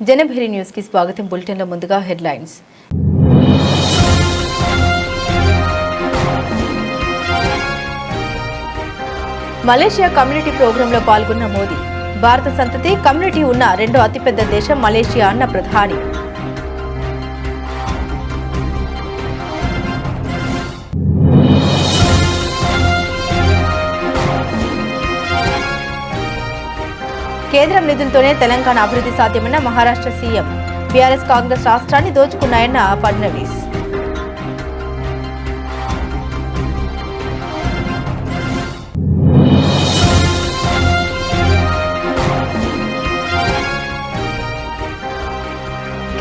Janabheri news కి స్వాగతం. Bulletin లో ముందుగా హెడ్లైన్స్. మలేషియా కమ్యూనిటీ ప్రోగ్రాంలో పాల్గొన్న మోదీ. భారత సంతతి కమ్యూనిటీ ఉన్న రెండో అతిపెద్ద దేశం మలేషియా అన్న ప్రధాని. కేంద్రం నిధులతోనే తెలంగాణ అభివృద్ధి సాధ్యమన్న మహారాష్ట్ర సీఎం. బీఆర్ఎస్ కాంగ్రెస్ రాష్ట్రాన్ని దోచుకున్నాయన్న ఫడ్నవీస్.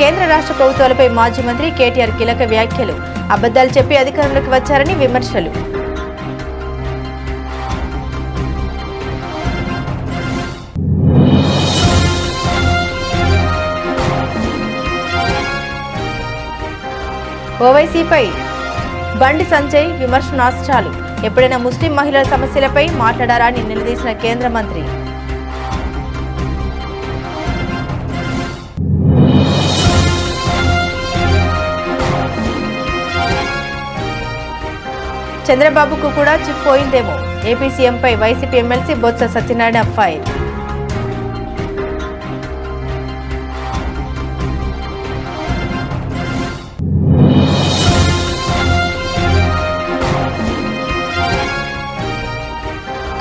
కేంద్ర రాష్ట్ర ప్రభుత్వాలపై మాజీ మంత్రి కేటీఆర్ కీలక వ్యాఖ్యలు. అబద్దాలు చెప్పి అధికారంలోకి వచ్చారని విమర్శలు. ఓవైసీపై బండి సంజయ్ విమర్శనాస్త్రాలు. ఎప్పుడైనా ముస్లిం మహిళల సమస్యలపై మాట్లాడారా అని నిలదీసిన కేంద్ర మంత్రి. చంద్రబాబుకు కూడా చిక్కిపోయిందేమో. ఏపీ సీఎంపై YCP MLC Botsa Satyanarayana fire.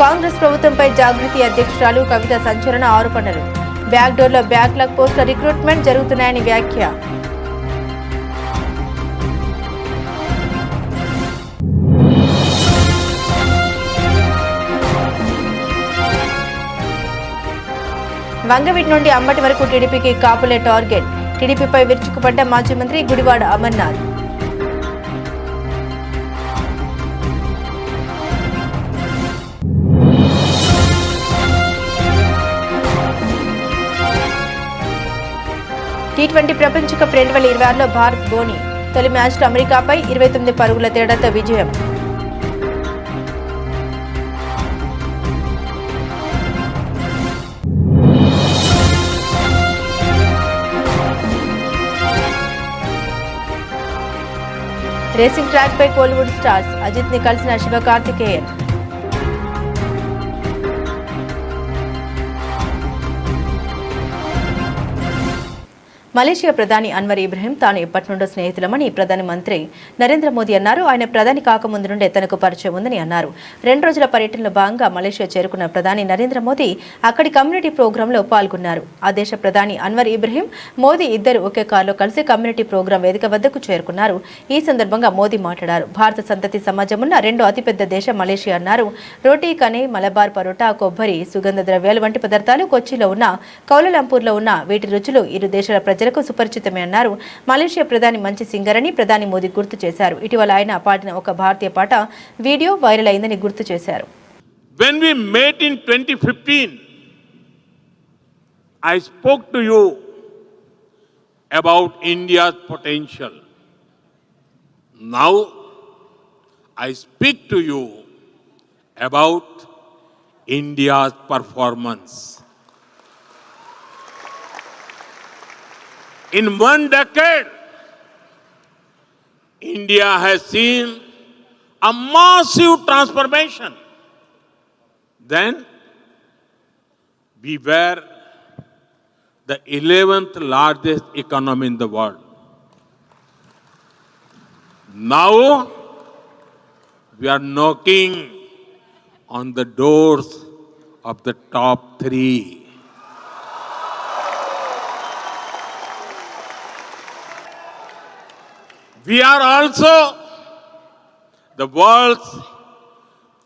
Congress ప్రభుత్వంపై జాగృతి అధ్యక్షురాలు కవిత సంచలన ఆరోపణలు. బ్యాక్డోర్లో బ్యాక్లాగ్ పోస్టుల రిక్రూట్మెంట్ జరుగుతున్నాయని వ్యాఖ్య. వంగవీటి నుండి అంబటి వరకు టీడీపీకి కాపులే టార్గెట్. టీడీపీపై విరుచుకుపడ్డ మాజీ మంత్రి గుడివాడ అమర్నాథ్. టీ20 ప్రపంచ కప్ 2026లో భారత్ బోని. తొలి మ్యాచ్లో అమెరికాపై 29 పరుగుల తేడాతో విజయం. రేసింగ్ ట్రాక్ పై కోలీవుడ్ స్టార్స్. అజిత్ ని కలిసిన శివకార్తికేయన్. మలేషియా ప్రధాని అన్వర్ ఇబ్రహీం తాను ఎప్పటి నుండో స్నేహితులమని ప్రధానమంత్రి నరేంద్ర మోదీ అన్నారు. ఆయన ప్రధాని కాకముందు నుండే తనకు పరిచయం ఉందని అన్నారు. 2 రోజుల పర్యటనలో భాగంగా మలేషియా చేరుకున్న ప్రధాని నరేంద్ర మోదీ అక్కడి కమ్యూనిటీ ప్రోగ్రాంలో పాల్గొన్నారు. ఆ దేశ ప్రధాని అన్వర్ ఇబ్రహీం, మోదీ ఇద్దరు ఒకే కారులో కలిసి కమ్యూనిటీ ప్రోగ్రాం వేదిక వద్దకు చేరుకున్నారు. ఈ సందర్భంగా మోదీ మాట్లాడారు. భారత సంతతి సమాజం ఉన్న రెండో అతిపెద్ద దేశం మలేషియా అన్నారు. రోటీ కనే, మలబార్ పరోటా, కొబ్బరి, సుగంధ ద్రవ్యాలు వంటి పదార్థాలు కొచ్చిలో ఉన్న, కౌలాలంపూర్లో ఉన్న వీటి రుచులు ఇరు దేశాల ప్రజలకు సుపరిచితమే అన్నారు. మలేషియా ప్రధాని మంచి సింగర్ అని ప్రధాని మోదీ గుర్తు చేశారు. ఇటీవల ఆయన పాడిన ఒక భారతీయ పాట వీడియో వైరల్ అయిందని గుర్తు చేశారు. When we met in 2015, I spoke to you about India's potential. Now I speak to you about India's performance. In 1 decade, India has seen a massive transformation. Then we were the 11th largest economy in the world. Now we are knocking on the doors of the top 3. We are also the world's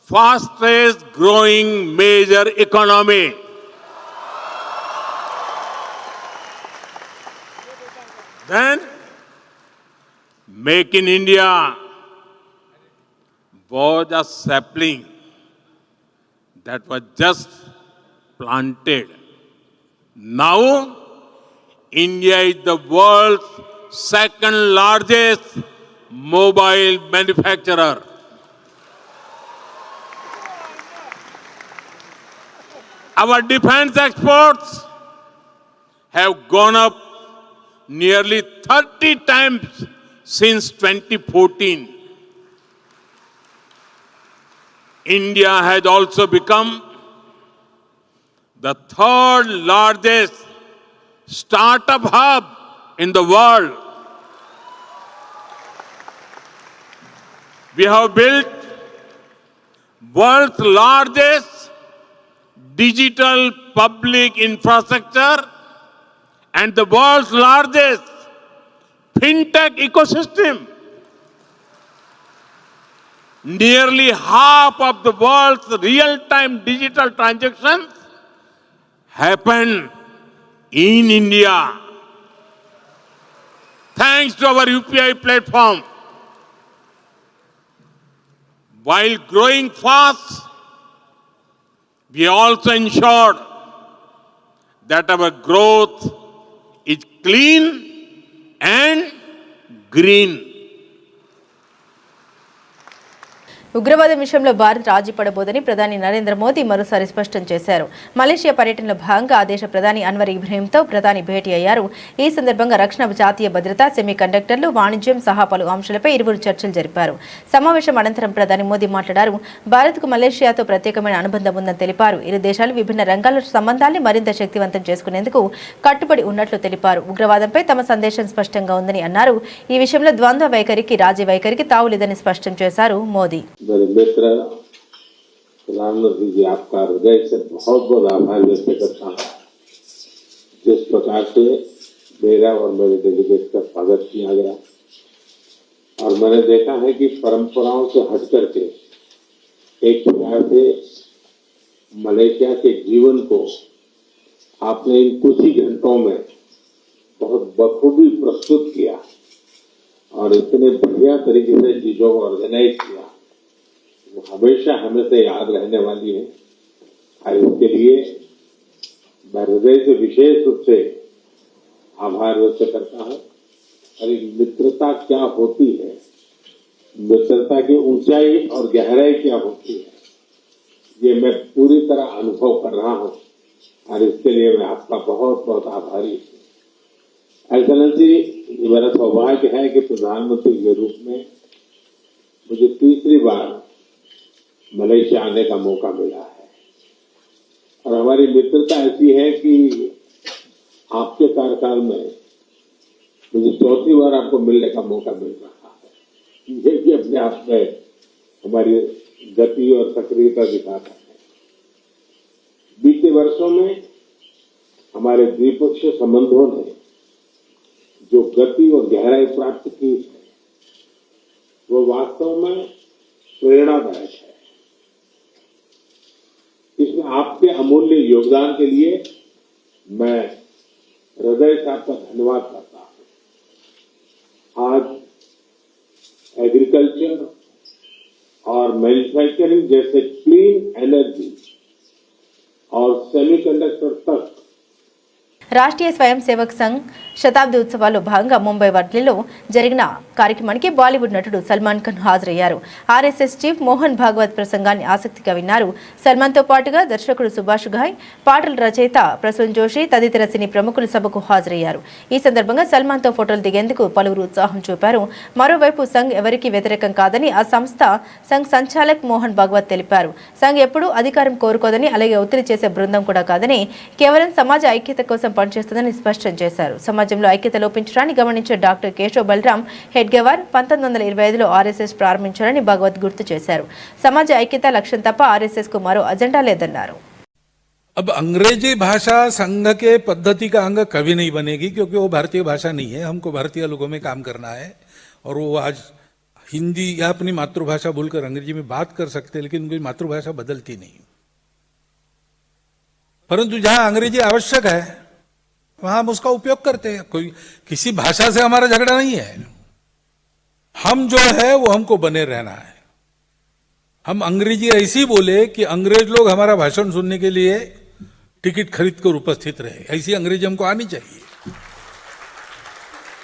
fastest growing major economy. Then, Make in India was a sapling that was just planted. Now, India is the world's second largest mobile manufacturer. Our defense exports have gone up nearly 30 times since 2014. India has also become the third largest startup hub in the world. We have built world's largest digital public infrastructure and the world's largest fintech ecosystem. Nearly half of the world's real-time digital transactions happen in India. Thanks to our UPI platform. While growing fast, we also ensured that our growth is clean and green. ఉగ్రవాదం విషయంలో భారత్ రాజీ పడబోదని ప్రధాని నరేంద్ర మోదీ మరోసారి స్పష్టం చేశారు. Malaysia పర్యటనలో భాగంగా ఆ దేశ ప్రధాని అన్వర్ ఇబ్రహీంతో ప్రధాని భేటీ అయ్యారు. ఈ సందర్భంగా రక్షణ, జాతీయ భద్రత, సెమీ కండక్టర్లు, వాణిజ్యం సహా పలు అంశాలపై ఇరువురు చర్చలు జరిపారు. సమావేశం అనంతరం ప్రధాని మోదీ మాట్లాడారు. భారత్కు మలేషియాతో ప్రత్యేకమైన అనుబంధం ఉందని తెలిపారు. ఇరు దేశాలు విభిన్న రంగాల సంబంధాన్ని మరింత శక్తివంతం చేసుకునేందుకు కట్టుబడి ఉన్నట్లు తెలిపారు. ఉగ్రవాదంపై తమ సందేశం స్పష్టంగా ఉందని అన్నారు. ఈ విషయంలో ద్వంద్వ వైఖరికి, రాజీ వైఖరికి తావులేదని స్పష్టం చేశారు మోదీ. मेरे मित्र प्रधानमंत्री जी, आपका हृदय से बहुत बहुत आभार व्यक्त करता हूँ। जिस प्रकार से मेरा और मेरे डेलीगेट का स्वागत किया गया और मैंने देखा है कि परंपराओं से हट करके एक प्रकार से मलेशिया के जीवन को आपने इन कुछ ही घंटों में बहुत बखूबी प्रस्तुत किया और इतने बढ़िया तरीके से चीजों को ऑर्गेनाइज किया, वो हमेशा हमें से याद रहने वाली है। और इसके लिए मैं हृदय से विशेष रूप से आभार व्यक्त करता हूँ। और एक मित्रता क्या होती है, मित्रता की ऊंचाई और गहराई क्या होती है, ये मैं पूरी तरह अनुभव कर रहा हूँ और इसके लिए मैं आपका बहुत बहुत आभारी हूँ। एक्सेलेंसी, मेरा सौभाग्य है कि प्रधानमंत्री के रूप में मुझे तीसरी बार मलेशिया आने का मौका मिला है और हमारी मित्रता ऐसी है कि आपके कार्यकाल में मुझे चौथी बार आपको मिलने का मौका मिल रहा है। ये भी अपने आप में हमारी गति और सक्रियता दिखाता है। बीते वर्षों में हमारे द्विपक्षीय संबंधों ने जो गति और गहराई प्राप्त की है, वो वास्तव में प्रेरणादायक है। इसमें आपके अमूल्य योगदान के लिए मैं हृदय से आपका धन्यवाद करता हूं। आज एग्रीकल्चर और मैन्युफैक्चरिंग जैसे क्लीन एनर्जी और सेमीकंडक्टर तक రాష్ట్రీయ స్వయం సేవక్ సంఘ్ శతాబ్ది ఉత్సవాల్లో భాగంగా ముంబై వర్లిలో జరిగిన కార్యక్రమానికి బాలీవుడ్ నటుడు సల్మాన్ ఖాన్ హాజరయ్యారు. ఆర్ఎస్ఎస్ చీఫ్ మోహన్ భాగవత్ ప్రసంగాన్ని ఆసక్తిగా విన్నారు. సల్మాన్తో పాటుగా దర్శకుడు సుభాష్ ఘాయ్, పాటల రచయిత ప్రసూన్ జోషి తదితర సినీ ప్రముఖులు సభకు హాజరయ్యారు. ఈ సందర్భంగా సల్మాన్తో ఫోటోలు దిగేందుకు పలువురు ఉత్సాహం చూపారు. మరోవైపు సంఘ్ ఎవరికీ వ్యతిరేకం కాదని ఆ సంస్థ సంఘ్ సంచాలక్ మోహన్ భాగవత్ తెలిపారు. సంఘ్ ఎప్పుడూ అధికారం కోరుకోదని, అలాగే ఒత్తిడి చేసే బృందం కూడా కాదని, కేవలం సమాజ ఐక్యత కోసం పనిచేస్తుందని స్పష్టం చేశారు. సమాజంలో ఐక్యత లోపించడాన్ని గమనించిన డాక్టర్ కేశవ్ బలరాం హెడ్గేవార్ 1925లో ఆర్ఎస్ఎస్ ప్రారంభించారని భగవత్ గుర్తు చేశారు. సమాజ ఐక్యత లక్ష్యం తప్ప ఆర్ఎస్ఎస్ కు మరో అజెండా లేదన్నారు. अब अंग्रेजी भाषा संघ के पद्धति का अंग कभी नहीं बनेगी, क्योंकि वो भारतीय भाषा नहीं है. हमको भारतीय लोगों में काम करना है और वो आज हिंदी या अपनी मातृभाषा भूलकर अंग्रेजी में बात कर सकते हैं, लेकिन उनकी मातृभाषा बदलती नहीं. परंतु जहां अंग्रेजी आवश्यक है वहां हम उसका उपयोग करते हैं. कोई किसी भाषा से हमारा झगड़ा नहीं है. हम जो है वो हमको बने रहना है. हम अंग्रेजी ऐसी बोले कि अंग्रेज लोग हमारा भाषण सुनने के लिए टिकट खरीद कर उपस्थित रहे, ऐसी अंग्रेजी हमको आनी चाहिए.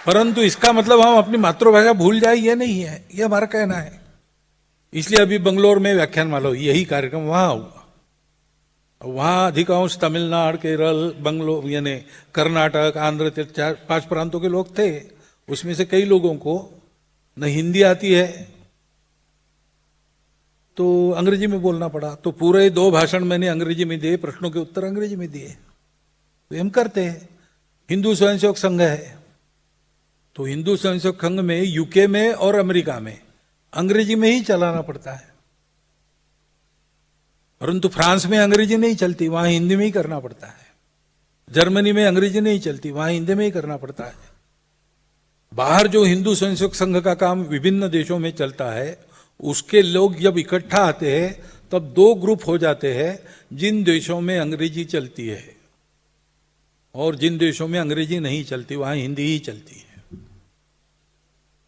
परंतु इसका मतलब हम अपनी मातृभाषा भूल जाए ये नहीं है, ये हमारा कहना है. इसलिए अभी बंगलोर में व्याख्यान माला यही कार्यक्रम वहां हुआ. वहां अधिकांश तमिलनाडु, केरल, बंगलो यानी कर्नाटक, आंध्र, 4-5 प्रांतों के लोग थे। उसमें से कई लोगों को न हिंदी आती है तो अंग्रेजी में बोलना पड़ा। तो पूरे 2 भाषण मैंने अंग्रेजी में दिए, प्रश्नों के उत्तर अंग्रेजी में दिए। तो हम करते हैं। हिंदू स्वयंसेवक संघ है, तो हिंदू स्वयंसेवक संघ में यूके में और अमेरिका में अंग्रेजी में ही चलाना पड़ता है, परंतु फ्रांस में अंग्रेजी नहीं चलती, वहां हिंदी में ही करना पड़ता है। जर्मनी में अंग्रेजी नहीं चलती, वहां हिंदी में ही करना पड़ता है। बाहर जो हिंदू स्वयंसेवक संघ का काम विभिन्न देशों में चलता है, उसके लोग जब इकट्ठा आते हैं तब 2 ग्रुप हो जाते हैं। जिन देशों में अंग्रेजी चलती है और जिन देशों में अंग्रेजी नहीं चलती, वहां हिंदी ही चलती है।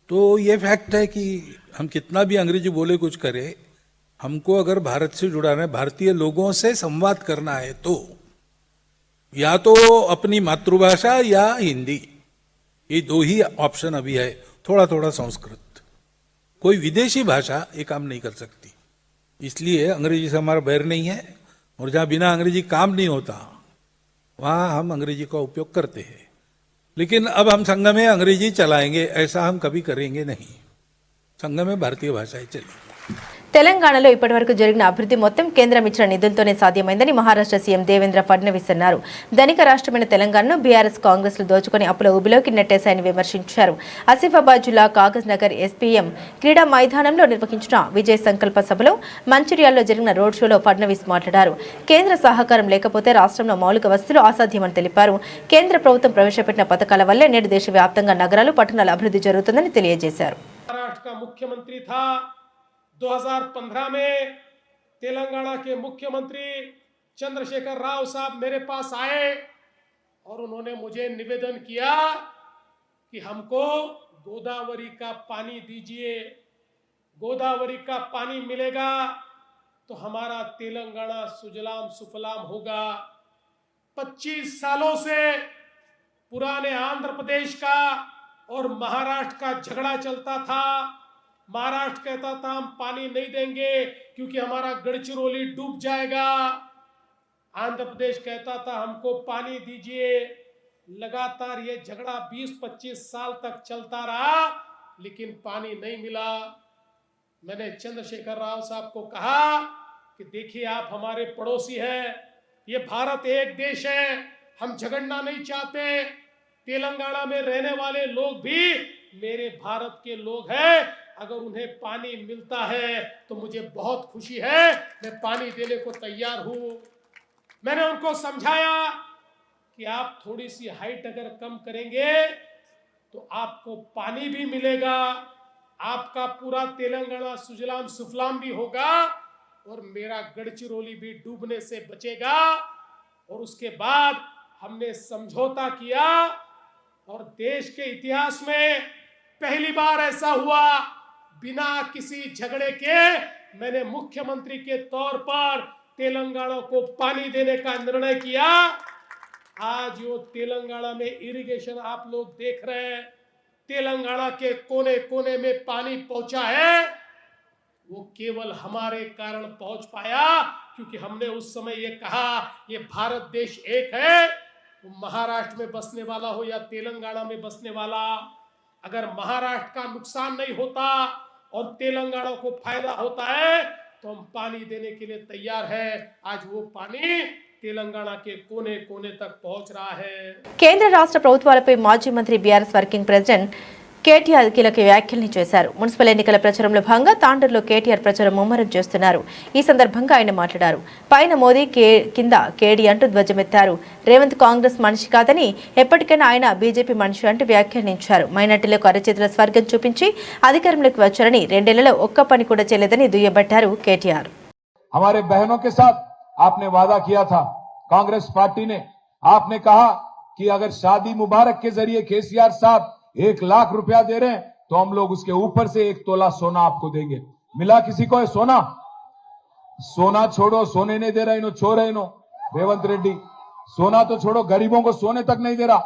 तो ये फैक्ट है कि हम कितना भी अंग्रेजी बोले कुछ करें, हमको अगर भारत से जुड़ाना है, भारतीय लोगों से संवाद करना है, तो या तो अपनी मातृभाषा या हिंदी, ये 2 ही ऑप्शन अभी है। थोड़ा थोड़ा संस्कृत, कोई विदेशी भाषा ये काम नहीं कर सकती। इसलिए अंग्रेजी से हमारा बैर नहीं है, और जहां बिना अंग्रेजी काम नहीं होता वहां हम अंग्रेजी का उपयोग करते हैं। लेकिन अब हम संघ में अंग्रेजी चलाएंगे ऐसा हम कभी करेंगे नहीं। संघ में भारतीय भाषाएं चलेंगी। తెలంగాణలో ఇప్పటివరకు జరిగిన అభివృద్ధి మొత్తం కేంద్రం ఇచ్చిన నిధులతోనే సాధ్యమైందని మహారాష్ట్ర సీఎం దేవేంద్ర ఫడ్నవీస్ అన్నారు. ధనిక రాష్ట్రమైన తెలంగాణను బీఆర్ఎస్ కాంగ్రెస్లు దోచుకుని అప్పుల ఊబిలోకి నెట్టేశాయని విమర్శించారు. ఆసిఫాబాద్ జిల్లా కాగజ్ నగర్ ఎస్పీఎం క్రీడా మైదానంలో నిర్వహించిన విజయ్ సంకల్ప సభలో మంచిర్యాలలో జరిగిన రోడ్ షోలో ఫడ్నవీస్ మాట్లాడారు. కేంద్ర సహకారం లేకపోతే రాష్ట్రంలో మౌలిక వసతులు అసాధ్యమని తెలిపారు. కేంద్ర ప్రభుత్వం ప్రవేశపెట్టిన పథకాల వల్లే నేడు దేశవ్యాప్తంగా నగరాలు, పట్టణాల అభివృద్ధి జరుగుతుందని తెలియజేశారు. 2015 में तेलंगाना के मुख्यमंत्री चंद्रशेखर राव साहब मेरे पास आए और उन्होंने मुझे निवेदन किया कि हमको गोदावरी का पानी दीजिए, गोदावरी का पानी मिलेगा तो हमारा तेलंगाना सुजलाम सुफलाम होगा। 25 सालों से पुराने आंध्र प्रदेश का और महाराष्ट्र का झगड़ा चलता था। महाराष्ट्र कहता था हम पानी नहीं देंगे क्योंकि हमारा गढ़चिरौली डूब जाएगा। आंध्र प्रदेश कहता था हमको पानी दीजिए। लगातार ये झगड़ा 20-25 साल तक चलता रहा, लेकिन पानी नहीं मिला। मैंने चंद्रशेखर राव साहब को कहा कि देखिए आप हमारे पड़ोसी हैं, ये भारत एक देश है, हम झगड़ना नहीं चाहते। तेलंगाना में रहने वाले लोग भी मेरे भारत के लोग हैं, अगर उन्हें पानी मिलता है तो मुझे बहुत खुशी है, मैं पानी देने को तैयार हूं। मैंने उनको समझाया कि आप थोड़ी सी हाइट अगर कम करेंगे तो आपको पानी भी मिलेगा, आपका पूरा तेलंगाना सुजलाम सुफलाम भी होगा और मेरा गढ़चिरौली भी डूबने से बचेगा। और उसके बाद हमने समझौता किया और देश के इतिहास में पहली बार ऐसा हुआ, बिना किसी झगड़े के मैंने मुख्यमंत्री के तौर पर तेलंगाना को पानी देने का निर्णय किया। आज जो तेलंगाना में इरिगेशन आप लोग देख रहे हैं, तेलंगाना के कोने कोने में पानी पहुंचा है, वो केवल हमारे कारण पहुंच पाया क्योंकि हमने उस समय ये कहा ये भारत देश एक है। वो महाराष्ट्र में बसने वाला हो या तेलंगाना में बसने वाला, अगर महाराष्ट्र का नुकसान नहीं होता और तेलंगाना को फायदा होता है तो हम पानी देने के लिए तैयार है। आज वो पानी तेलंगाना के कोने कोने तक पहुंच रहा है। కేంద్ర రాష్ట్ర ప్రభుత్వాలపై మాజీ మంత్రి బీఆర్ఎస్ వర్కింగ్ ప్రెసిడెంట్ కేటీఆర్ కీలక వ్యాఖ్యల్ని చేశారు. మున్సిపల్ ఎన్నికల ప్రచారంలో భాగంగా తాండూరులో కేటీఆర్ ప్రచారం ముమ్మరం చేస్తున్నారు. ఈ సందర్భంగా ఆయన మాట్లాడారు. పైన మోదీ కింద కేడీ అంటూ ధ్వజమెత్తారు. రేవంత్ కాంగ్రెస్ మనిషి కాదని, ఎప్పటికైనా ఆయన బీజేపీ మనిషి అంటూ వ్యాఖ్యానించారు. మైనార్టీలకు అరచేతుల స్వర్గం చూపించి అధికారంలోకి వచ్చారని, 2 ఏళ్లలో ఒక్క పని కూడా చేయలేదని దుయ్యబట్టారు కేటీఆర్. हमारे बहनों के साथ आपने वादा किया था, कांग्रेस पार्टी ने, आपने कहा कि अगर शादी मुबारक के जरिए केसीआर साहब 1 लाख रुपया दे रहे हैं तो हम लोग उसके ऊपर से 1 तोला सोना आपको देंगे। मिला किसी को है सोना? सोना छोड़ो, सोने नहीं दे रहा इन्हों, छोड़ रहे इन्हों रेवंत रेड्डी। सोना तो छोड़ो, गरीबों को सोने तक नहीं दे रहा,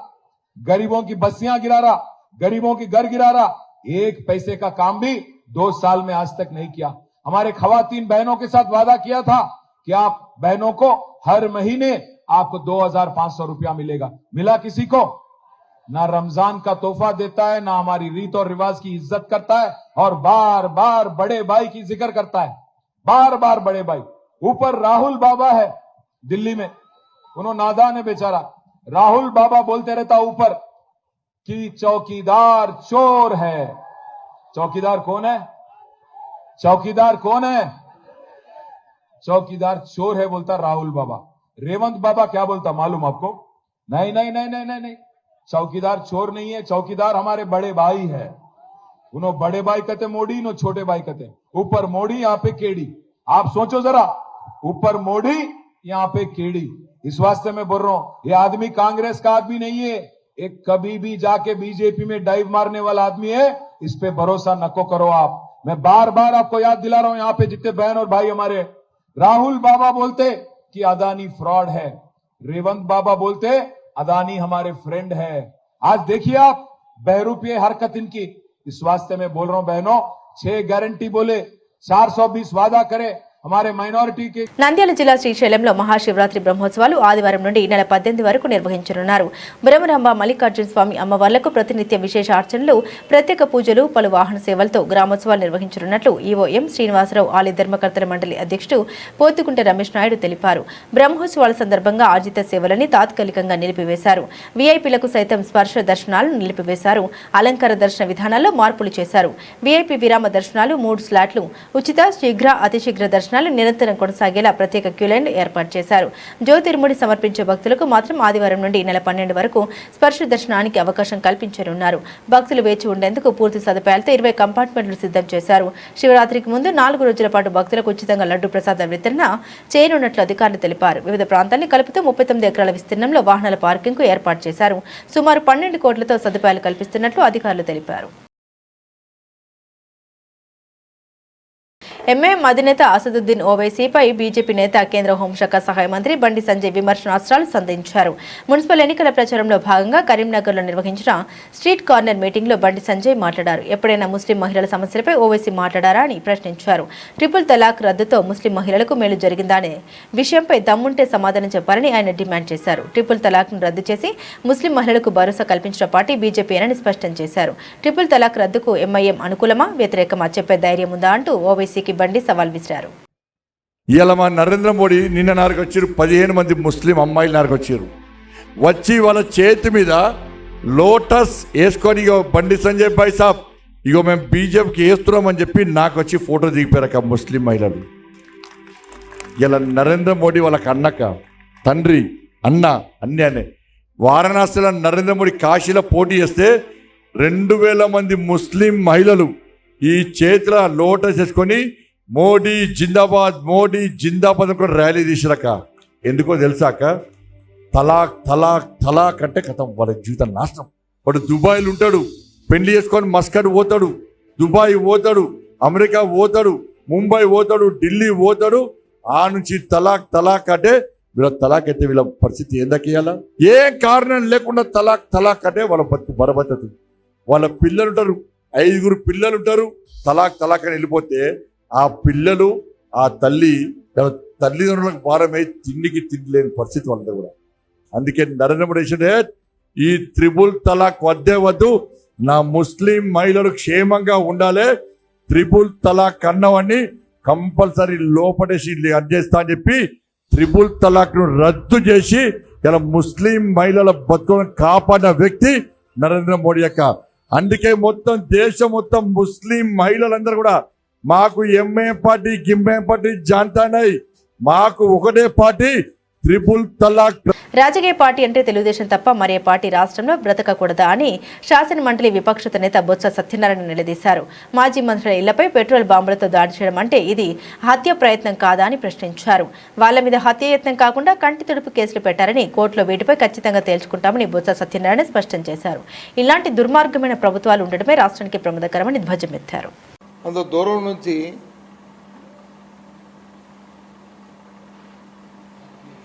गरीबों की बस्तियां गिरा रहा, गरीबों की घर गिरा रहा। 1 पैसे का काम भी 2 साल में आज तक नहीं किया। हमारे खवातीन बहनों के साथ वादा किया था कि आप बहनों को हर महीने आपको 2,500 रुपया मिलेगा। मिला किसी को? ना रमजान का तोहफा देता है, ना हमारी रीत और रिवाज की इज्जत करता है, और बार बार बड़े भाई की जिक्र करता है, बार बार बड़े भाई। ऊपर राहुल बाबा है दिल्ली में, उन्होंने नादान है बेचारा, राहुल बाबा बोलते रहता ऊपर कि चौकीदार चोर है। चौकीदार कौन है? चौकीदार कौन है? चौकीदार चोर है बोलता राहुल बाबा। रेवंत बाबा क्या बोलता मालूम आपको? नहीं नहीं नहीं नहीं नहीं नहीं, चौकीदार चोर नहीं है, चौकीदार हमारे बड़े भाई है। उन्होंने बड़े भाई कहते मोदी, इन्होंने छोटे भाई कहते ऊपर मोदी, यहाँ पे केड़ी। आप सोचो जरा, ऊपर मोदी यहाँ पे केड़ी। इस वास्ते मैं बोल रहा हूं, ये आदमी कांग्रेस का आदमी नहीं है, एक कभी भी जाके बीजेपी में डाइव मारने वाला आदमी है। इस पे भरोसा नको करो आप। मैं बार बार आपको याद दिला रहा हूं, यहाँ पे जितने बहन और भाई हमारे, राहुल बाबा बोलते कि अदानी फ्रॉड है, रेवंत बाबा बोलते अदानी हमारे फ्रेंड है। आज देखिए आप बहरूपीय हरकत इनकी। इस वास्ते में बोल रहा हूं बहनों, 6 गारंटी बोले, 420 वादा करे हमारे మైనారిటీ के। నంద్యాల జిల్లా శ్రీశైలంలో మహాశివరాత్రి బ్రహ్మోత్సవాలు ఆదివారం నుండి ఈ నెల 18 వరకు నిర్వహించనున్నారు. బ్రహ్మరాంబ మల్లికార్జున స్వామి అమ్మవార్లకు ప్రతినిత్యం విశేష అర్చనలు, ప్రత్యేక పూజలు, పలు వాహన సేవలతో గ్రామోత్సవాలు నిర్వహించనున్నట్లు ఈవో ఎం శ్రీనివాసరావు ఆలయ ధర్మకర్తల మండలి అధ్యక్షుడు పోతుకుంట రమేష్ నాయుడు తెలిపారు. బ్రహ్మోత్సవాల సందర్భంగా ఆర్జిత సేవలని తాత్కాలికంగా నిలిపివేశారు. వీఐపీలకు సైతం స్పర్శ దర్శనాలను నిలిపివేశారు. అలంకార దర్శన విధానాల్లో మార్పులు చేశారు. వీఐపీ విరామ దర్శనాలు 3 స్లాట్లు, ఉచిత, శీఘ్ర, అతిశీఘ్ర దర్శనాలు నిరంతరం కొనసాగేలా ప్రత్యేక క్యూలైన్లు ఏర్పాటు చేశారు. జ్యోతిర్ముడి సమర్పించే భక్తులకు మాత్రం ఆదివారం నుండి ఈ నెల 12 వరకు స్పర్శ దర్శనానికి అవకాశం కల్పించనున్నారు. భక్తులు వేచి ఉండేందుకు పూర్తి సదుపాయాలతో 20 కంపార్ట్మెంట్లు సిద్ధం చేశారు. శివరాత్రికి ముందు 4 రోజుల పాటు భక్తులకు ఉచితంగా లడ్డు ప్రసాదం వితరణ చేయనున్నట్లు అధికారులు తెలిపారు. వివిధ ప్రాంతాలను కలుపుతూ 39 ఎకరాల విస్తీర్ణంలో వాహనాల పార్కింగ్కు ఏర్పాటు చేశారు. సుమారు 12 కోట్లతో సదుపాయాలు కల్పిస్తున్నట్లు అధికారులు తెలిపారు. ఎంఐఎం అధినేత అసదుద్దీన్ ఓవైసీపై బీజేపీ నేత కేంద్ర హోంశాఖ సహాయ మంత్రి బండి సంజయ్ విమర్శనాస్త్రాలు సంధించారు. మున్సిపల్ ఎన్నికల ప్రచారంలో భాగంగా కరీంనగర్లో నిర్వహించిన స్ట్రీట్ కార్నర్ మీటింగ్లో బండి సంజయ్ మాట్లాడారు. ఎప్పుడైనా ముస్లిం మహిళల సమస్యలపై ఓవైసీ మాట్లాడారా అని ప్రశ్నించారు. ట్రిపుల్ తలాక్ రద్దుతో ముస్లిం మహిళలకు మేలు జరిగిందా అనే విషయంపై దమ్ముంటే సమాధానం చెప్పాలని ఆయన డిమాండ్ చేశారు. ట్రిపుల్ తలాక్ను రద్దు చేసి ముస్లిం మహిళలకు భరోసా కల్పించిన పార్టీ బీజేపీ అని స్పష్టం చేశారు. ట్రిపుల్ తలాక్ రద్దుకు ఎంఐఎం అనుకూలమా, వ్యతిరేకమా చెప్పే ధైర్యం ఉందా అంటూ ఓవైసీకి బండి సవాల్ విసిరారు. ఇలా మా నరేంద్ర మోడీ నిన్న నారకు వచ్చారు, 15 మంది ముస్లిం అమ్మాయిలు నారకు వచ్చారు. వచ్చి వాళ్ళ చేతి మీద లోటస్ వేసుకొని, ఇగో బండి సంజయ్ భాయ్ సాబ్, ఇగో మేము బీజేపీకి వేస్తున్నామని చెప్పి నాకు వచ్చి ఫోటో దిగిపోయారు ముస్లిం మహిళలు. ఇలా నరేంద్ర మోడీ వాళ్ళకి అన్నక తండ్రి అన్న అన్నీ అనే. వారణాసిలో నరేంద్ర మోడీ కాశీలో పోటీ చేస్తే 2000 మంది ముస్లిం మహిళలు ఈ చేతిలో లోటస్ వేసుకొని మోడీ జిందాబాద్, మోడీ జిందాబాద్ అనుకుని ర్యాలీ తీసిరాక. ఎందుకో తెలుసాక, తలాక్ తలాక్ తలాక్ అంటే కథం వాళ్ళ జీవితం నాశనం. వాడు దుబాయ్లో ఉంటాడు, పెళ్లి చేసుకొని మస్కట్ పోతాడు, దుబాయ్ పోతాడు, అమెరికా పోతాడు, ముంబై పోతాడు, ఢిల్లీ పోతాడు. ఆ నుంచి తలాక్ తలాక్ అంటే వీళ్ళ తలాక్ అయితే వీళ్ళ పరిస్థితి ఏందకేయాలా? ఏ కారణం లేకుండా తలాక్ తలాక్ అంటే వాళ్ళ బతుకు బరబతుంది. వాళ్ళ పిల్లలు ఉంటారు, 5 పిల్లలు ఉంటారు. తలాక్ తలాక్ అని వెళ్ళిపోతే ఆ పిల్లలు, ఆ తల్లిదండ్రులకు భారమై తిండికి తిండిలేని పరిస్థితి వాళ్ళందరూ కూడా. అందుకే నరేంద్ర మోడీ ఈ త్రిపుల్ తలాక్ వద్దే వద్దు, నా ముస్లిం మహిళలు క్షేమంగా ఉండాలి, త్రిపుల్ తలాక్ అన్నవన్నీ కంపల్సరీ లోపడేసి చేస్తా అని చెప్పి త్రిపుల్ తలాక్ను రద్దు చేసి ఇలా ముస్లిం మహిళల బతుకులను కాపాడిన వ్యక్తి నరేంద్ర మోడీ యొక్క. అందుకే మొత్తం దేశం మొత్తం ముస్లిం మహిళలందరూ కూడా మాకు ఎంఏ పార్టీ గిమ్మే పార్టీ జాంతానై, మాకు ఒకటే పార్టీ త్రిపుల్ తలాక్. రాజకీయ పార్టీ అంటే తెలుగుదేశం తప్ప మరే పార్టీ రాష్ట్రంలో బ్రతకకూడదా అని శాసన మండలి విపక్ష నేత బొత్స సత్యనారాయణ నిలదీశారు. మాజీ మంత్రుల ఇళ్లపై పెట్రోల్ బాంబులతో దాడి చేయడం అంటే ఇది హత్య ప్రయత్నం కాదా అని ప్రశ్నించారు. వాళ్ళ మీద హత్యయత్నం కాకుండా కంటి తుడుపు కేసులు పెట్టారని, కోర్టులో వీటిపై ఖచ్చితంగా తేల్చుకుంటామని బొత్స సత్యనారాయణ స్పష్టం చేశారు. ఇలాంటి దుర్మార్గమైన ప్రభుత్వాలు ఉండటమే రాష్ట్రానికి ప్రమాదకరమని ధ్వజమెత్తారు. అంత దూరం నుంచి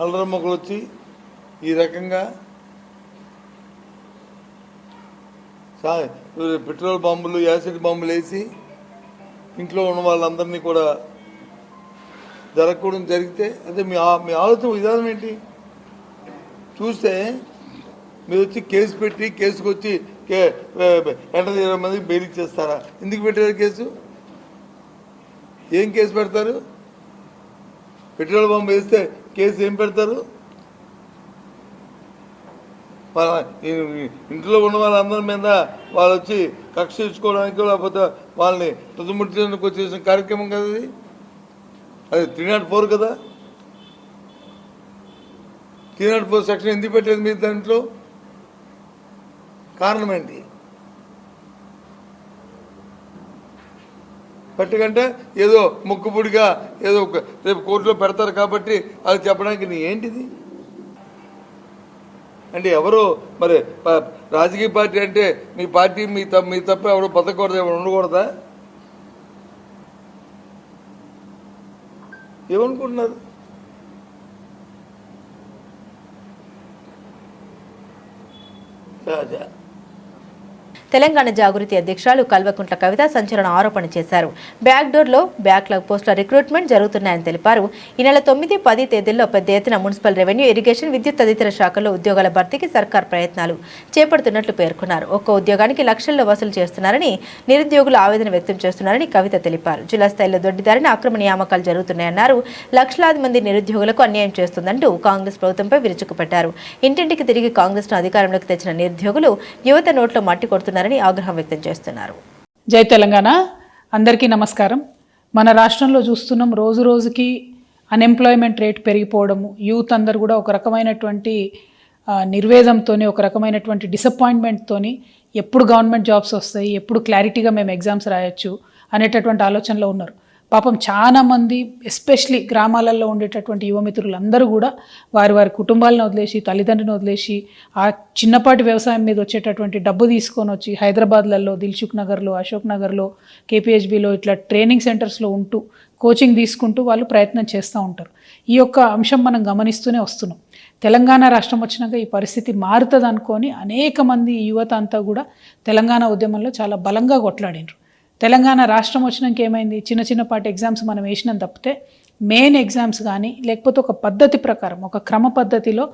అల్లరమ్మకులు వచ్చి ఈ రకంగా పెట్రోల్ బాంబులు, యాసిడ్ బాంబులు వేసి ఇంట్లో ఉన్న వాళ్ళందరినీ కూడా జరగకూడదు జరిగితే అదే మీ ఆలోచన విధానం ఏంటి? చూస్తే మీరు వచ్చి కేసు పెట్టి కేసుకు వచ్చి 20 మందికి బెయిల్ ఇచ్చేస్తారా? ఎందుకు పెట్టారు కేసు? ఏం కేసు పెడతారు? పెట్రోల్ బాంబు వేస్తే కేసు ఏం పెడతారు? ఇంట్లో ఉన్న వాళ్ళందరి మీద వాళ్ళు వచ్చి కక్ష తీర్చుకోవడానికి లేకపోతే వాళ్ళని తుదముట్టించడానికి వచ్చేసిన కార్యక్రమం కదా అది 304 కదా. 304 సెక్షన్ ఎందుకు పెట్టలేదు మీరు దాంట్లో? కారణం ఏంటి? పెట్టకంటే ఏదో ముక్కుపుడిగా ఏదో రేపు కోర్టులో పెడతారు కాబట్టి అది చెప్పడానికి ఏంటిది అంటే? ఎవరు మరి రాజకీయ పార్టీ అంటే మీ పార్టీ మీ తప్ప ఎవరు బతకూడదు, ఎవరు ఉండకూడదా? ఏమనుకుంటున్నారు? సహజ తెలంగాణ జాగృతి అధ్యక్షురాలు కల్వకుంట్ల కవిత సంచలన ఆరోపణ చేశారు. బ్యాక్ డోర్ లో బ్యాక్లాగ్ పోస్టుల రిక్రూట్మెంట్ జరుగుతున్నాయని తెలిపారు. ఈ నెల 9, 10 తేదీల్లో పెద్ద ఎత్తున మున్సిపల్ రెవెన్యూ, ఇరిగేషన్, విద్యుత్ తదితర శాఖల్లో ఉద్యోగాల భర్తీకి సర్కార్ ప్రయత్నాలు చేపడుతున్నట్లు పేర్కొన్నారు. ఒక్కో ఉద్యోగానికి లక్షల్లో వసూలు చేస్తున్నారని నిరుద్యోగులు ఆవేదన వ్యక్తం చేస్తున్నారని కవిత తెలిపారు. జిల్లా స్థాయిలో దొడ్డిదారిన అక్రమ నియామకాలు జరుగుతున్నాయన్నారు. లక్షలాది మంది నిరుద్యోగులకు అన్యాయం చేస్తుందంటూ కాంగ్రెస్ ప్రభుత్వంపై విరుచుకుపడ్డారు. ఇంటింటికి తిరిగి కాంగ్రెస్ ను అధికారంలోకి తెచ్చిన నిరుద్యోగులు యువత నోట్లో మట్టి కొడుతున్నారు ఆగ్రహం వ్యక్తం చేస్తున్నారు. జై తెలంగాణ. అందరికీ నమస్కారం. మన రాష్ట్రంలో చూస్తున్నాం రోజు రోజుకి అన్ఎంప్లాయ్మెంట్ రేట్ పెరిగిపోవడము, యూత్ అందరు కూడా ఒక రకమైనటువంటి నిర్వేదంతోని, ఒక రకమైనటువంటి డిసప్పాయింట్మెంట్తోని ఎప్పుడు గవర్నమెంట్ జాబ్స్ వస్తాయి, ఎప్పుడు క్లారిటీగా మేము ఎగ్జామ్స్ రాయొచ్చు అనేటటువంటి ఆలోచనలో ఉన్నారు. పాపం చాలా మంది ఎస్పెషలీ గ్రామాలలో ఉండేటటువంటి యువమిత్రులు అందరూ కూడా వారి వారి కుటుంబాలను వదిలేసి, తల్లిదండ్రులను వదిలేసి, ఆ చిన్నపాటి వ్యవసాయం మీద వచ్చేటటువంటి డబ్బు తీసుకొని వచ్చి హైదరాబాద్లలో, దిల్సుఖ్ నగర్లో, అశోక్ నగర్లో, కేపీహెచ్బిలో ఇట్లా ట్రైనింగ్ సెంటర్స్లో ఉంటూ కోచింగ్ తీసుకుంటూ వాళ్ళు ప్రయత్నం చేస్తూ ఉంటారు. ఈ యొక్క అంశం మనం గమనిస్తూనే వస్తున్నాం. తెలంగాణ రాష్ట్రం వచ్చినాక ఈ పరిస్థితి మారుతుంది అనుకొని అనేక మంది యువత అంతా కూడా తెలంగాణ ఉద్యమంలో చాలా బలంగా కొట్లాడినారు. తెలంగాణ రాష్ట్రం వచ్చినాక ఏమైంది? చిన్నపాటి ఎగ్జామ్స్ మనం వేసినాం తప్పితే మెయిన్ ఎగ్జామ్స్ కానీ లేకపోతే ఒక పద్ధతి ప్రకారం, ఒక క్రమ పద్ధతిలో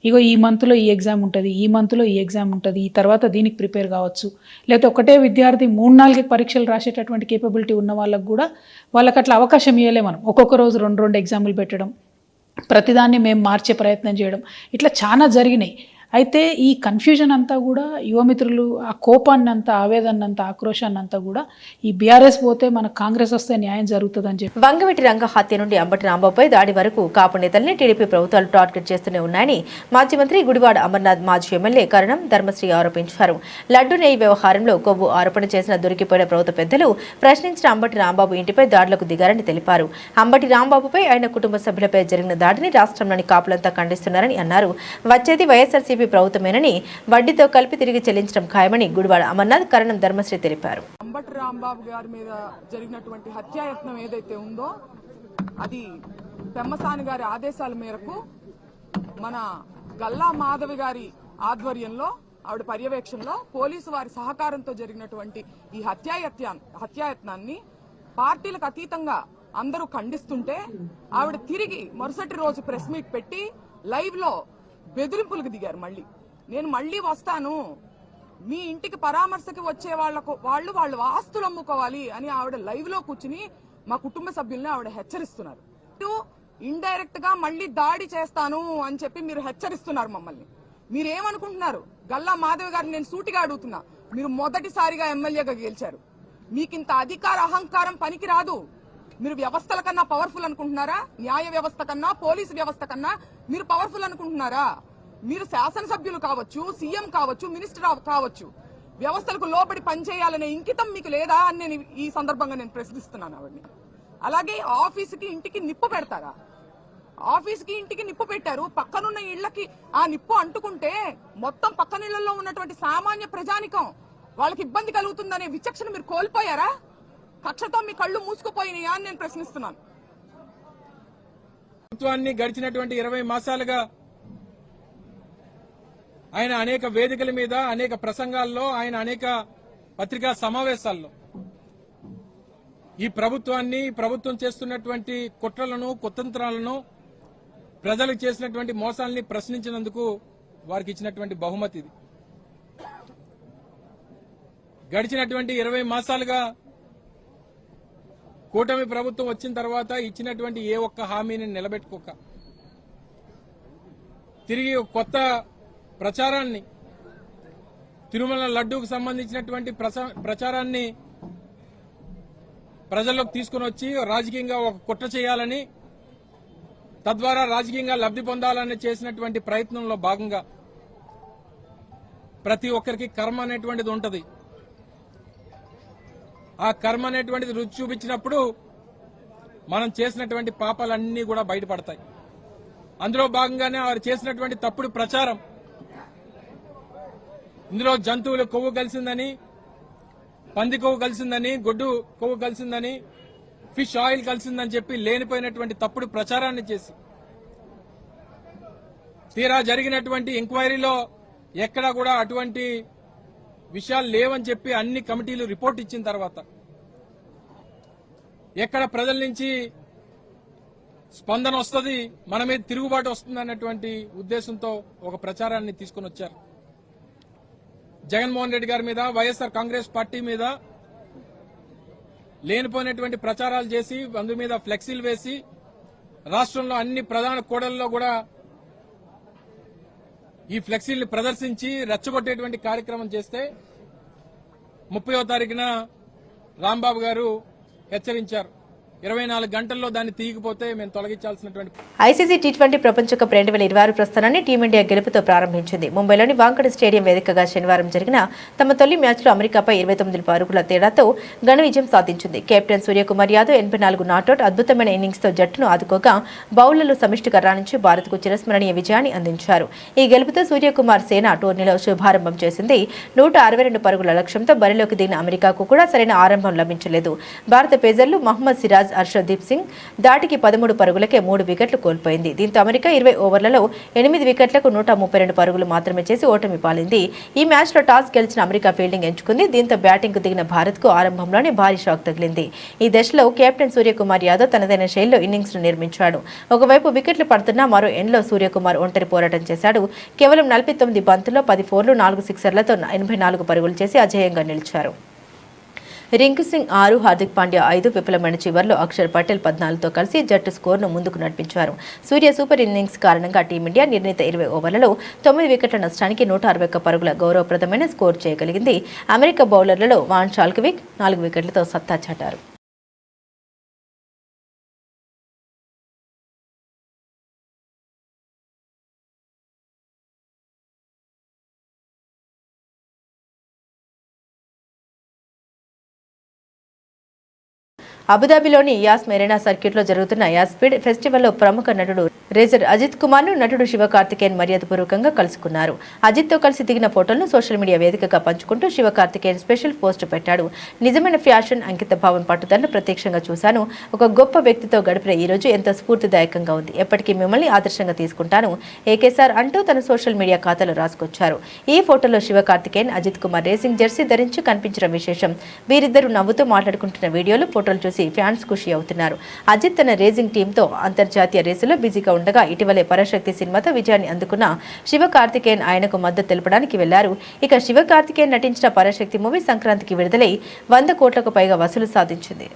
ఇగో ఈ మంత్లో ఈ ఎగ్జామ్ ఉంటుంది, ఈ మంత్లో ఈ ఎగ్జామ్ ఉంటుంది, ఈ తర్వాత దీనికి ప్రిపేర్ కావచ్చు, లేకపోతే ఒకటే విద్యార్థి 3-4 పరీక్షలు రాసేటటువంటి కేపబిలిటీ ఉన్న వాళ్ళకు కూడా వాళ్ళకి అట్లా అవకాశం ఇవ్వలే. మనం ఒక్కొక్క రోజు 2 ఎగ్జాములు పెట్టడం, ప్రతిదాన్ని మేము మార్చే ప్రయత్నం చేయడం, ఇట్లా చాలా జరిగినాయి. అయితే ఈ కన్ఫ్యూజన్ అంతా కూడా యువమిత్రులు ఆ కోపాన్ని అంతా, ఆవేదన అంతా, ఆక్రోశాన్ని అంతా కూడా ఈ బీఆర్ఎస్ పోతే మన కాంగ్రెస్ వస్తే న్యాయం జరుగుతుందని చెప్పి వంగవీటి రంగ హత్య నుండి అంబటి రాంబాబుపై దాడి వరకు కాపు నేతల్ని టీడీపీ ప్రభుత్వాలు టార్గెట్ చేస్తూనే ఉన్నాయని మాజీ మంత్రి గుడివాడ అమర్నాథ్, మాజీ ఎమ్మెల్యే కరణం ధర్మశ్రీ ఆరోపించారు. లడ్డు నెయ్యి వ్యవహారంలో కొవ్వు ఆరోపణ చేసిన దొరికిపోయిన ప్రభుత్వ పెద్దలు ప్రశ్నించిన అంబటి రాంబాబు ఇంటిపై దాడులకు దిగారని తెలిపారు. అంబటి రాంబాబుపై ఆయన కుటుంబ సభ్యులపై జరిగిన దాడిని రాష్ట్రంలోని కాపులంతా ఖండిస్తున్నారని అన్నారు. వచ్చేది వైఎస్ఆర్సీపీ ప్రభుత్వమేనని, వడ్డీతో కలిపి తిరిగి చెల్లించడం ఖాయమని గుడివాడ అమర్నాథ్, కరణం ధర్మశ్రీ తెలిపారు. అంబటి రాంబాబు గారి మీద జరిగినటువంటి హత్యాయత్నం ఏదైతే ఉందో అది పెమ్మసాని గారి ఆదేశాల మేరకు మన గల్లా మాధవి గారి ఆధ్వర్యంలో, ఆవిడ పర్యవేక్షణలో, పోలీసు వారి సహకారంతో జరిగినటువంటి ఈ హత్యాయత్నాన్ని పార్టీలకు అతీతంగా అందరూ ఖండిస్తుంటే ఆవిడ తిరిగి మరుసటి రోజు ప్రెస్ మీట్ పెట్టి లైవ్ లో బెదిరింపులకు దిగారు. నేను మళ్ళీ వస్తాను, మీ ఇంటికి పరామర్శకి వచ్చే వాళ్ళు ఆస్తులు అమ్ముకోవాలి అని ఆవిడ లైవ్ లో కూర్చుని మా కుటుంబ సభ్యుల్ని ఆవిడ హెచ్చరిస్తున్నారు. ఇండైరెక్ట్ గా మళ్ళీ దాడి చేస్తాను అని చెప్పి మీరు హెచ్చరిస్తున్నారు మమ్మల్ని. మీరేమనుకుంటున్నారు? గల్లా మాధవి గారిని నేను సూటిగా అడుగుతున్నా, మీరు మొదటిసారిగా ఎమ్మెల్యేగా గెలిచారు, మీకింత అధికార అహంకారం పనికి రాదు. మీరు వ్యవస్థల కన్నా పవర్ఫుల్ అనుకుంటున్నారా? న్యాయ వ్యవస్థ కన్నా, పోలీసు వ్యవస్థ కన్నా మీరు పవర్ఫుల్ అనుకుంటున్నారా? మీరు శాసనసభ్యులు కావచ్చు, సీఎం కావచ్చు, మినిస్టర్ కావచ్చు, వ్యవస్థలకు లోబడి పనిచేయాలనే ఇంకితం మీకు లేదా అని నేను ఈ సందర్భంగా నేను ప్రశ్నిస్తున్నాను ఆవిడని. అలాగే ఆఫీసుకి ఇంటికి నిప్పు పెడతారా? ఆఫీస్కి ఇంటికి నిప్పు పెట్టారు, పక్కనున్న ఇళ్లకి ఆ నిప్పు అంటుకుంటే మొత్తం పక్కనిళ్లలో ఉన్నటువంటి సామాన్య ప్రజానికం వాళ్ళకి ఇబ్బంది కలుగుతుందనే విచక్షణ మీరు కోల్పోయారా? కక్షతో మీ కళ్ళు మూసుకుపోయినాయా అని నేను ప్రశ్నిస్తున్నాను. ప్రభుత్వాన్ని గడిచినటువంటి 20 మాసాలుగా ఆయన అనేక వేదికల మీద, అనేక ప్రసంగాల్లో, ఆయన అనేక పత్రికా సమావేశాల్లో ఈ ప్రభుత్వాన్ని, ప్రభుత్వం చేస్తున్నటువంటి కుట్రలను, కుతంత్రాలను, ప్రజలకు చేసినటువంటి మోసాలని ప్రశ్నించినందుకు వారికి ఇచ్చినటువంటి బహుమతి ఇది. గడిచినటువంటి 20 మాసాలుగా కూటమి ప్రభుత్వం వచ్చిన తర్వాత ఇచ్చినటువంటి ఏ ఒక్క హామీని నిలబెట్టుకోక తిరిగి కొత్త ప్రచారాన్ని, తిరుమల లడ్డూకు సంబంధించినటువంటి ప్రచారాన్ని ప్రజల్లోకి తీసుకుని వచ్చి రాజకీయంగా ఒక కుట్ర చేయాలని, తద్వారా రాజకీయంగా లబ్ధి పొందాలని చేసినటువంటి ప్రయత్నంలో భాగంగా ప్రతి ఒక్కరికి కర్మ అనేటువంటిది ఉంటది. ఆ కర్మ అనేటువంటిది రుచి చూపించినప్పుడు మనం చేసినటువంటి పాపాలన్నీ కూడా బయటపడతాయి. అందులో భాగంగానే వారు చేసినటువంటి తప్పుడు ప్రచారం, ఇందులో జంతువుల కొవ్వు కలిసిందని, పంది కొవ్వు కలిసిందని, గొడ్డు కొవ్వు కలిసిందని, ఫిష్ ఆయిల్ కలిసిందని చెప్పి లేనిపోయినటువంటి తప్పుడు ప్రచారాన్ని చేసి తీరా జరిగినటువంటి ఎంక్వైరీలో ఎక్కడా కూడా అటువంటి విషయాలు లేవని చెప్పి అన్ని కమిటీలు రిపోర్ట్ ఇచ్చిన తర్వాత ఎక్కడ ప్రజల నుంచి స్పందన వస్తుంది, మన మీద తిరుగుబాటు వస్తుంది అన్నటువంటి ఉద్దేశంతో ఒక ప్రచారాన్ని తీసుకుని వచ్చారు. జగన్మోహన్ రెడ్డి గారి మీద, వైఎస్ఆర్ కాంగ్రెస్ పార్టీ మీద లేనిపోయినటువంటి ప్రచారాలు చేసి, అందు మీద ఫ్లెక్సీలు వేసి, రాష్ట్రంలో అన్ని ప్రధాన కూడళ్లలో కూడా ఈ ఫ్లెక్సీల్ని ప్రదర్శించి రెచ్చగొట్టేటువంటి కార్యక్రమం చేస్తే 30వ తారీఖున రాంబాబు గారు హెచ్చరించారు, 24 గంటల్లో దాన్ని తీయకపోతే మేము తొలగించాల్సినటువంటి. ఐసీసీ టీ20 ప్రపంచ కప్ 2026 ప్రస్థానాన్ని టీమిండియా గెలుపుతో ప్రారంభించింది. ముంబైలోని వాంకడే స్టేడియం వేదికగా శనివారం జరిగిన తమ తొలి మ్యాచ్లో అమెరికాపై 29 పరుగుల తేడాతో ఘన విజయం సాధించింది. కెప్టెన్ సూర్యకుమార్ యాదవ్ 84 నాటౌట్ అద్భుతమైన ఇన్నింగ్స్తో జట్టును ఆదుకోగా బౌలర్లు సమిష్టిగా రాణించి భారత్కు చిరస్మరణీయ విజయాన్ని అందించారు. ఈ గెలుపుతో సూర్యకుమార్ సేన టోర్నీలో శుభారంభం చేసింది. 162 పరుగుల లక్ష్యంతో బరిలోకి దిగిన అమెరికాకు కూడా సరైన ఆరంభం లభించలేదు. భారత పేసర్లు మహమ్మద్ సిరాజ్, హర్షదీప్ సింగ్ దాటికి 13 పరుగులకే 3 వికెట్లు కోల్పోయింది. దీంతో అమెరికా 20 ఓవర్లలో 8 వికెట్లకు 132 పరుగులు మాత్రమే చేసి ఓటమి పాలింది. ఈ మ్యాచ్లో టాస్ గెలిచిన అమెరికా ఫీల్డింగ్ ఎంచుకుంది. దీంతో బ్యాటింగ్కు దిగిన భారత్కు ఆరంభంలోనే భారీ షాక్ తగిలింది. ఈ దశలో కెప్టెన్ సూర్యకుమార్ యాదవ్ తనదైన శైలిలో ఇన్నింగ్స్ను నిర్మించాడు. ఒకవైపు వికెట్లు పడుతున్నా మరో ఎండ్లో సూర్యకుమార్ ఒంటరి పోరాటం చేశాడు. కేవలం 49 బంతుల్లో 10 ఫోర్లు, 4 సిక్సర్లతో 84 పరుగులు చేసి అజేయంగా నిలిచారు. రింకు సింగ్ 6, హార్దిక్ పాండ్యా 5, విఫలమైన చివర్లో అక్షర్ పటేల్ 14తో కలిసి జట్టు స్కోర్ను ముందుకు నడిపించారు. సూర్య సూపర్ ఇన్నింగ్స్ కారణంగా టీమిండియా నిర్ణీత 20 ఓవర్లలో 9 వికెట్ల నష్టానికి 161 పరుగుల గౌరవప్రదమైన స్కోర్ చేయగలిగింది. అమెరికా బౌలర్లలో వాన్ షాల్క్విక్ 4 వికెట్లతో సత్తా చాటారు. అబుదాబిలోని యాస్ మెరీనా సర్క్యూట్లో జరుగుతున్న యాస్ స్పీడ్ ఫెస్టివల్లో ప్రముఖ నటుడు రేజర్ అజిత్ కుమార్ ను నటుడు శివకార్తికేయన్ మర్యాదపూర్వకంగా కలుసుకున్నారు. అజిత్తో కలిసి దిగిన ఫోటోలను సోషల్ మీడియా వేదికగా పంచుకుంటూ శివకార్తికేయన్ స్పెషల్ పోస్ట్ పెట్టాడు. నిజమైన ఫ్యాషన్, అంకిత భావం, పట్టుదలను ప్రత్యక్షంగా చూశాను. ఒక గొప్ప వ్యక్తితో గడిపిన ఈ రోజు ఎంతో స్ఫూర్తిదాయకంగా ఉంది. ఎప్పటికీ మిమ్మల్ని ఆదర్శంగా తీసుకుంటాను ఏకేసార్ అంటూ తన సోషల్ మీడియా ఖాతాలో రాసుకొచ్చారు. ఈ ఫోటోలో శివకార్తికేయన్, అజిత్ కుమార్ రేసింగ్ జెర్సీ ధరించి కనిపించడం విశేషం. వీరిద్దరూ నవ్వుతూ మాట్లాడుకుంటున్న వీడియోలు, ఫోటోలు చూసి ఫ్యాన్స్ ఖుషి అవుతున్నారు. అజిత్ తన రేసింగ్ టీంతో అంతర్జాతీయ రేసులో బిజీగా ఉండగా ఇటీవలే పరాశక్తి సినిమాతో విజయాన్ని అందుకున్న శివకార్తికేయన్ ఆయనకు మద్దతు తెలపడానికి వెళ్లారు. ఇక శివకార్తికేయన్ నటించిన పరాశక్తి మూవీ సంక్రాంతికి విడుదలై 100 కోట్లకు పైగా వసూలు సాధించింది.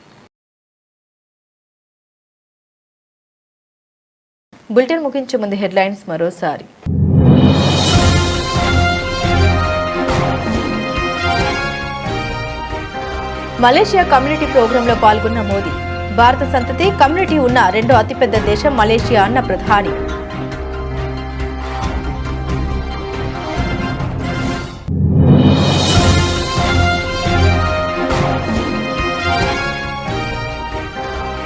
బులెటిన్ ముగించే ముందు హెడ్లైన్స్ మరోసారి. మలేషియా కమ్యూనిటీ ప్రోగ్రాంలో పాల్గొన్న మోదీ. భారత సంతతి, కమ్యూనిటీ ఉన్న రెండో అతిపెద్ద దేశం మలేషియా అన్న ప్రధాని.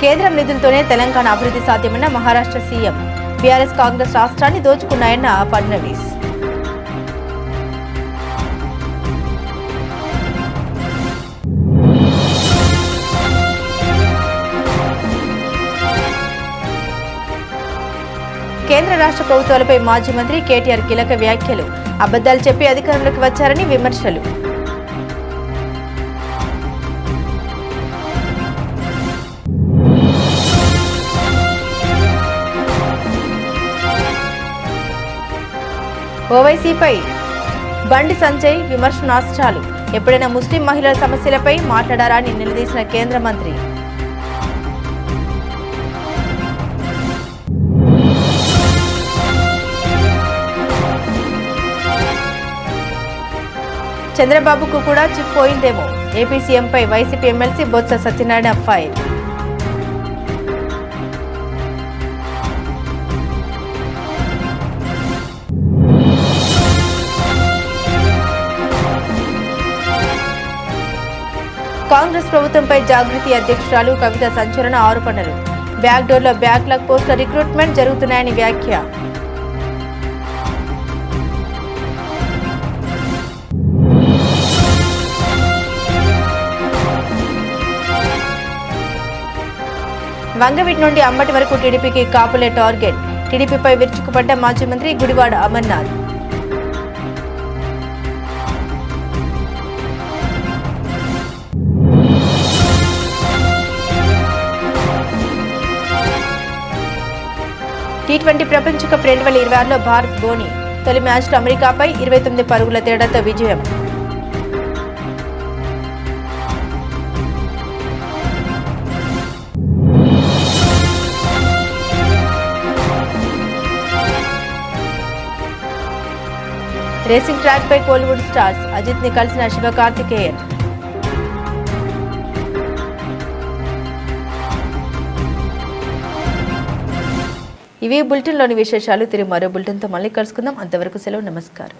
కేంద్రం నిధులతోనే తెలంగాణ అభివృద్ధి సాధ్యమన్న మహారాష్ట్ర సీఎం. బీఆర్ఎస్, కాంగ్రెస్ రాష్ట్రాన్ని దోచుకున్నాయన్న ఫడ్నవీస్. కేంద్ర రాష్ట్ర ప్రభుత్వాలపై మాజీ మంత్రి కేటీఆర్ కీలక వ్యాఖ్యలు. అబద్దాలు చెప్పి అధికారంలోకి వచ్చారని విమర్శలు. ఓవైసీపై బండి సంజయ్ విమర్శనాస్త్రాలు. ఎప్పుడైనా ముస్లిం మహిళల సమస్యలపై మాట్లాడారా అని నిలదీసిన కేంద్ర మంత్రి. చంద్రబాబుకు కూడా చిప్ పోయిందేమో. ఏపీ సీఎంపై YCP MLC Botsa Satyanarayana fire. Congress ప్రభుత్వంపై జాగృతి అధ్యక్షురాలు కవిత సంచలన ఆరోపణలు. బ్యాక్డోర్లో బ్యాక్లాగ్ పోస్టుల రిక్రూట్మెంట్ జరుగుతున్నాయని వ్యాఖ్య. వంగవీటి నుండి అంబటి వరకు టీడీపీకి కాపులే టార్గెట్. టీడీపీపై విరుచుకుపడ్డ మాజీ మంత్రి గుడివాడ అమర్నాథ్. T20 ప్రపంచ కప్ 2026లో భారత్ బోని తొలి మ్యాచ్లో అమెరికాపై 29 పరుగుల తేడాతో విజయం. రేసింగ్ ట్రాక్ పై కోలీవుడ్ స్టార్స్ అజిత్ ని కలిసిన శివకార్తికేయన్. ఇవి బులెటిన్లోని విశేషాలు. తిరిగి మరో బులెటిన్తో మళ్ళీ కలుసుకుందాం. అంతవరకు సెలవు. నమస్కారం.